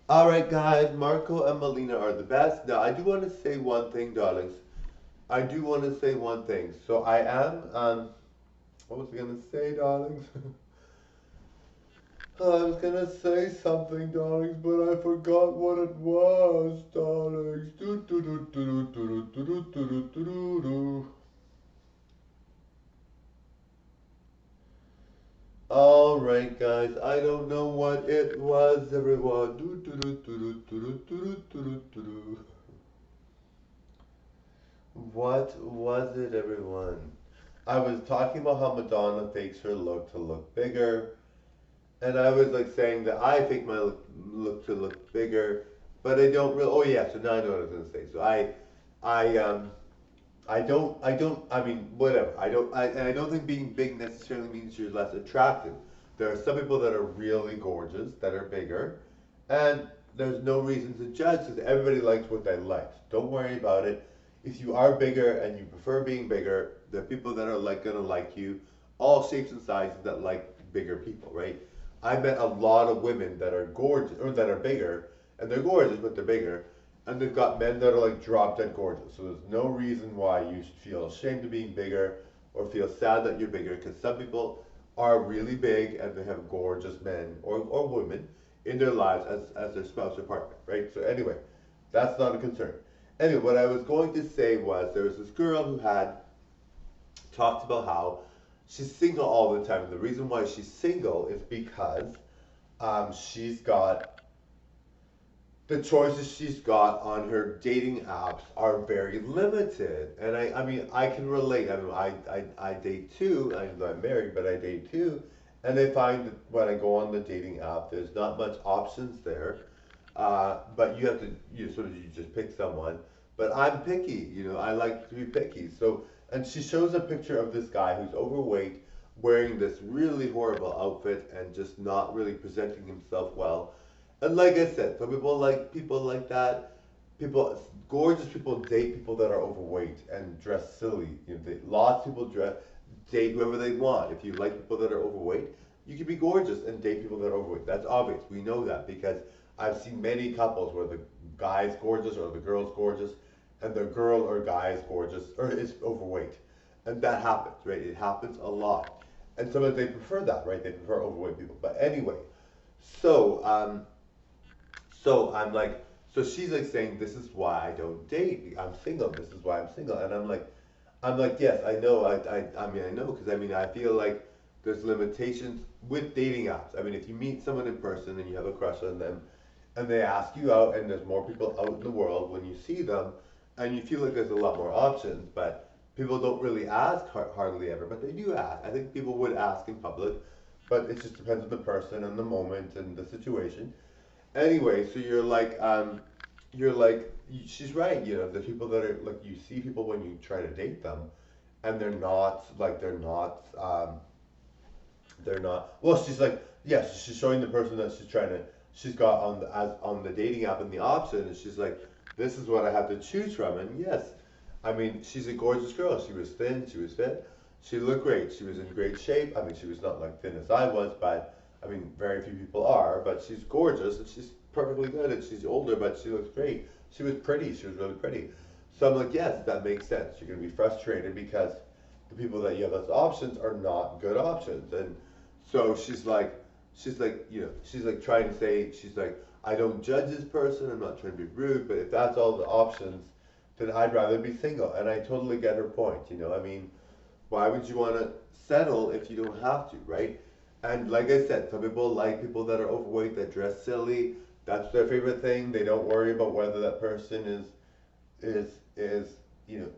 All right, guys, Marco and Melina are the best. Now, I do want to say one thing, darlings. I do want to say one thing. So I am, what was I gonna say, darlings? I was gonna say something, darlings, but I forgot what it was, darlings. Do do do do do do do do do do do do. All right, guys. I don't know what it was, everyone. Do do do do do do do do do do do. What was it, everyone? I was talking about how Madonna fakes her look to look bigger, and I was like saying that I fake my look to look bigger, but I don't really. Oh yeah, so now I know what I was gonna say. So I I mean, whatever. I don't think being big necessarily means you're less attractive. There are some people that are really gorgeous that are bigger, and there's no reason to judge because everybody likes what they like. Don't worry about it. If you are bigger and you prefer being bigger, there are people that are like gonna like you, all shapes and sizes that like bigger people, right? I met a lot of women that are gorgeous or that are bigger, and they're gorgeous, but they're bigger, and they've got men that are like drop dead gorgeous. So there's no reason why you should feel ashamed of being bigger or feel sad that you're bigger because some people are really big and they have gorgeous men or women in their lives as their spouse or partner, right? So anyway, that's not a concern. Anyway, what I was going to say was there was this girl who had talked about how she's single all the time. And the reason why she's single is because she's got the choices she's got on her dating apps are very limited. And I mean, I can relate. I mean, I date too. I'm married, but I date too. And I find that when I go on the dating app, there's not much options there. But you have to, you just pick someone. But I'm picky, I like to be picky. So, and she shows a picture of this guy who's overweight, wearing this really horrible outfit and just not really presenting himself well. And like I said, some people like that. Gorgeous people date people that are overweight and dress silly. Lots of people date whoever they want. If you like people that are overweight, you can be gorgeous and date people that are overweight. That's obvious. We know that because I've seen many couples where the guy's gorgeous or the girl's gorgeous, and the girl or guy is gorgeous or is overweight, and that happens, right? It happens a lot, and sometimes they prefer that, right? They prefer overweight people. But anyway, so so I'm like, so she's like saying, this is why I don't date. I'm single. This is why I'm single. And I'm like, yes, I know. I mean, I know because I mean, I feel like there's limitations with dating apps. I mean, if you meet someone in person and you have a crush on them, and they ask you out, and there's more people out in the world when you see them, and you feel like there's a lot more options, but people don't really ask hardly ever, but they do ask. I think people would ask in public, but it just depends on the person and the moment and the situation. Anyway, so you're like, she's right. The people that are like, you see people when you try to date them, and they're not. Well, she's like, yes, she's showing the person that she's got on the dating app and the option, and she's like, this is what I have to choose from. And yes, I mean, she's a gorgeous girl. She was thin, she was fit, she looked great, she was in great shape. I mean, she was not like thin as I was, but I mean, very few people are. But she's gorgeous and she's perfectly good, and she's older, but she looks great. She was pretty. She was really pretty. So I'm like, yes, that makes sense. You're gonna be frustrated because the people that you have as options are not good options. And so she's like trying to say, she's like, I don't judge this person, I'm not trying to be rude, but if that's all the options, then I'd rather be single. And I totally get her point. I mean, why would you want to settle if you don't have to, right? And like I said, some people like people that are overweight, that dress silly. That's their favorite thing. They don't worry about whether that person is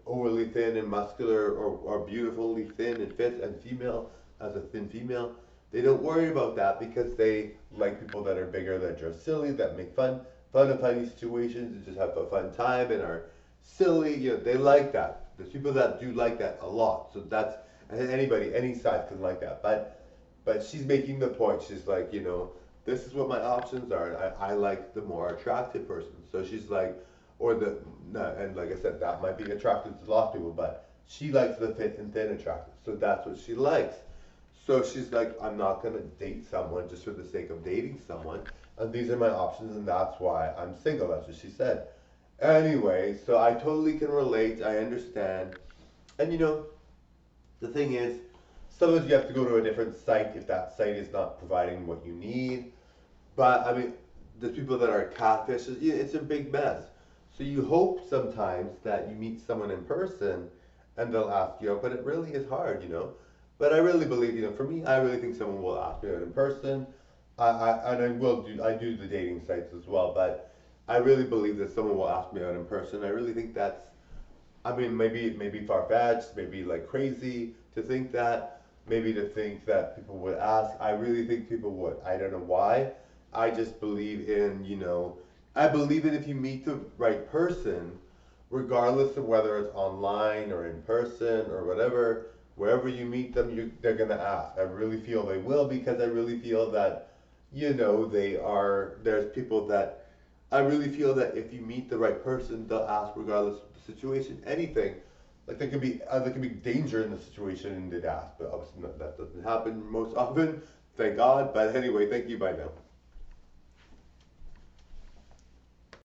overly thin and muscular or beautifully thin and fit and female as a thin female. They don't worry about that because they like people that are bigger, that dress silly, that make fun of funny situations, and just have a fun time and are silly. They like that. There's people that do like that a lot. So that's, and anybody, any size can like that. But she's making the point. She's like, this is what my options are, and I like the more attractive person. So she's like, or the no, and like I said, that might be attractive to a lot of people, but she likes the fit and thin attractive. So that's what she likes. So she's like, I'm not gonna date someone just for the sake of dating someone. and these are my options, and that's why I'm single. That's what she said. Anyway, so I totally can relate. I understand. And the thing is, sometimes you have to go to a different site if that site is not providing what you need. But I mean, the people that are catfishes, it's a big mess. So you hope sometimes that you meet someone in person and they'll ask you out, but it really is hard. But I really believe, for me, I really think someone will ask me out in person. And I do the dating sites as well, but I really believe that someone will ask me out in person. I really think that's, I mean, maybe far-fetched, maybe like crazy to think that, maybe to think that people would ask. I really think people would. I don't know why. I just believe I believe that if you meet the right person, regardless of whether it's online or in person or whatever, wherever you meet them, they're gonna ask. I really feel they will, because I really feel that, there's people that I really feel that if you meet the right person, they'll ask regardless of the situation, anything. Like there could be danger in the situation and they'd ask, but obviously that doesn't happen most often, thank God. But anyway, thank you. Bye now.